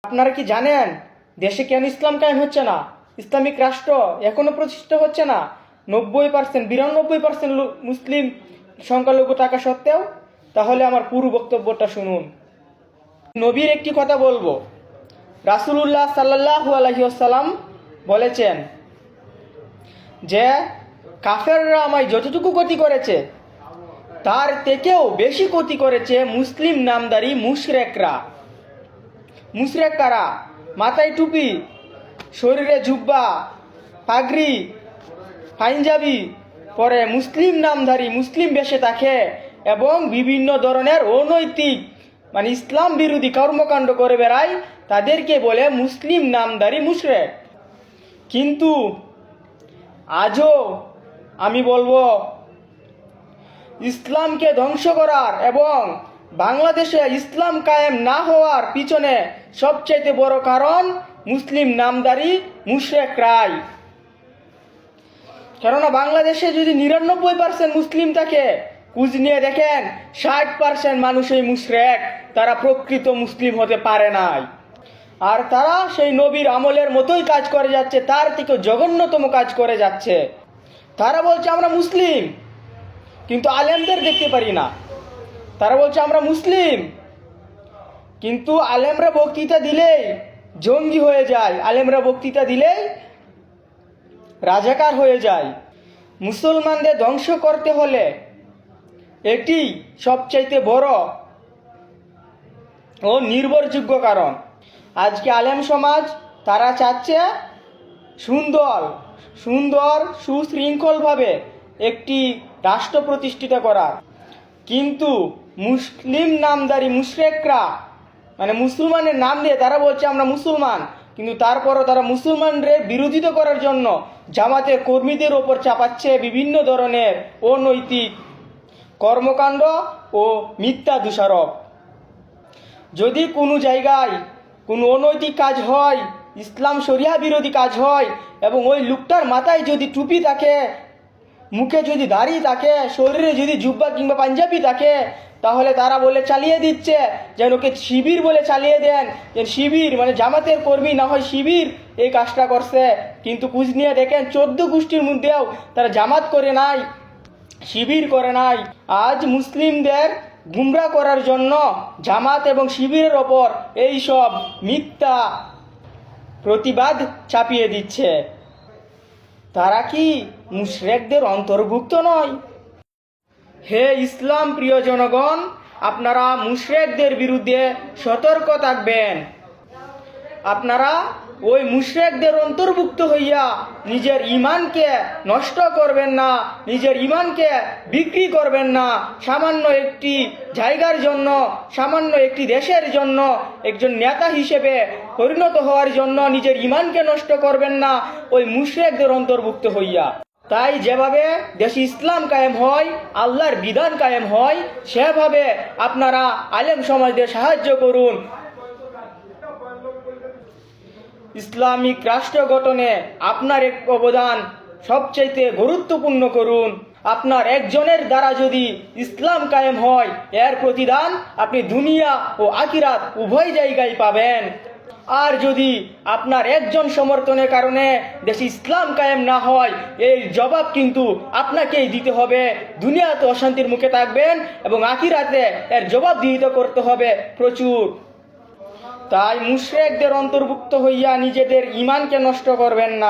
আপনারা কি জানেন দেশে কেন ইসলাম কায়েম হচ্ছে না? ইসলামিক রাষ্ট্র এখনো প্রতিষ্ঠা হচ্ছে না। 90%, 92% মুসলিম সংখ্যালঘু থাকা সত্ত্বেও। তাহলে আমার পুরো বক্তব্যটা শুনুন। নবীর একটি কথা বলবো। রাসূলুল্লাহ সাল্লাল্লাহু আলাইহি ওয়াসাল্লাম বলেছেন যে কাফেররা আমায় যতটুকু ক্ষতি করেছে তার থেকেও বেশি ক্ষতি করেছে মুসলিম নামধারী মুশরিকরা। মুশরিক কারা? মাথায় টুপি, শরীরে জুব্বা, পাগড়ি, পাঞ্জাবি পরে মুসলিম নামধারী, মুসলিম বেশে থাকে এবং বিভিন্ন ধরনের অনৈতিক ইসলাম বিরোধী কর্মকাণ্ড করে বেড়ায়, তাদেরকে বলে মুসলিম নামধারী মুশরিক। কিন্তু আজও আমি বলবো ইসলামকে ধ্বংস করার এবং বাংলাদেশে ইসলাম কায়েম না হওয়ার পিছনে সবচেয়ে বড় কারণ মুসলিম নামধারী মুশরিকরাই। কেননা বাংলাদেশে যদি 99% মুসলিম থাকে, খোঁজ নিয়ে দেখেন 60% মানুষই মুশরিক, তারা প্রকৃত মুসলিম হতে পারে নাই। আর তারা সেই নবীর আমলের মতোই কাজ করে যাচ্ছে, তার থেকে জঘন্যতম কাজ করে যাচ্ছে। তারা বলছে আমরা মুসলিম, কিন্তু আলেমদের দেখতে পারি না। তারা বলছে আমরা মুসলিম, কিন্তু আলেমরা বক্তৃতা দিলেই জঙ্গি হয়ে যায়, আলেমরা বক্তৃতা দিলেই রাজাকার হয়ে যায়। মুসলমানদের ধ্বংস করতে হলে এটি সবচাইতে বড় ও নির্ভরযোগ্য কারণ। আজকে আলেম সমাজ তারা চাচ্ছে সুন্দর সুশৃঙ্খলভাবে একটি রাষ্ট্র প্রতিষ্ঠিত করার, কিন্তু মুসলিম নামধারী মুশরিকরা মুসলমানের নাম দিয়ে তারা বলছে আমরা মুসলমান, কিন্তু তারপরও তারা মুসলমানদের বিরোধিতা করার জন্য জামাতের কর্মীদের ওপর চাপাচ্ছে বিভিন্ন ধরনের অনৈতিক কর্মকাণ্ড ও মিথ্যা দোষারোপ। যদি কোনো জায়গায় কোনো অনৈতিক কাজ হয়, ইসলাম শরিয়া বিরোধী কাজ হয়, এবং ওই লোকটার মাথায় যদি টুপি থাকে, মুখে যদি দাড়ি থাকে, শরীরে যদি জুব্বা কিংবা পাঞ্জাবি থাকে, তাহলে তারা বলে চালিয়ে দিচ্ছে যেন ওকে শিবির বলে চালিয়ে দেন, যে শিবির জামাতের কর্মী না হয় শিবির এই কাজটা করছে। কিন্তু খোঁজ নিয়ে দেখেন 14 গোষ্ঠীর মধ্যেও তারা জামাত করে নাই, শিবির করে নাই। আজ মুসলিমদের গুমরা করার জন্য জামাত এবং শিবিরের ওপর এই সব মিথ্যা প্রতিবাদ চাপিয়ে দিচ্ছে। তারা কি মুশরিকদের অন্তর্ভুক্ত নয়? হে ইসলাম প্রিয় জনগণ, আপনারা মুশরিকদের বিরুদ্ধে সতর্ক থাকবেন। আপনারা ওই মুশরিকদের অন্তর্ভুক্ত হইয়া নিজের ঈমানকে নষ্ট করবেন না, নিজের ঈমানকে বিক্রি করবেন না। সামান্য একটি জায়গার জন্য, সামান্য একটি দেশের জন্য একজন নেতা হিসেবে পরিণত হওয়ার জন্য নিজের ঈমানকে নষ্ট করবেন না ওই মুশরিকদের অন্তর্ভুক্ত হইয়া। তাই যেভাবে দেশে ইসলাম কায়েম হয়, আল্লাহর বিধান কায়েম হয়, সেভাবে আপনারা আলেম সমাজদের সাহায্য করুন। ইসলামিক রাষ্ট্র গঠনে আপনার এক অবদান সবচাইতে গুরুত্বপূর্ণ করুন। আপনার একজনের দ্বারা যদি ইসলাম কায়েম হয়, এর প্রতিদান আপনি দুনিয়া ও আখিরাত উভয় জায়গায় পাবেন। আর যদি আপনার একজন সমর্থনের কারণে দেশে ইসলাম কায়েম না হয়, এর জবাব কিন্তু আপনাকেই দিতে হবে। দুনিয়াতে অশান্তির মুখে থাকবেন এবং আখিরাতে এর জবাবদিহিতা করতে হবে প্রচুর। তাই মুশরিকদের অন্তর্ভুক্ত হইয়া নিজেদের ঈমানকে নষ্ট করবেন না।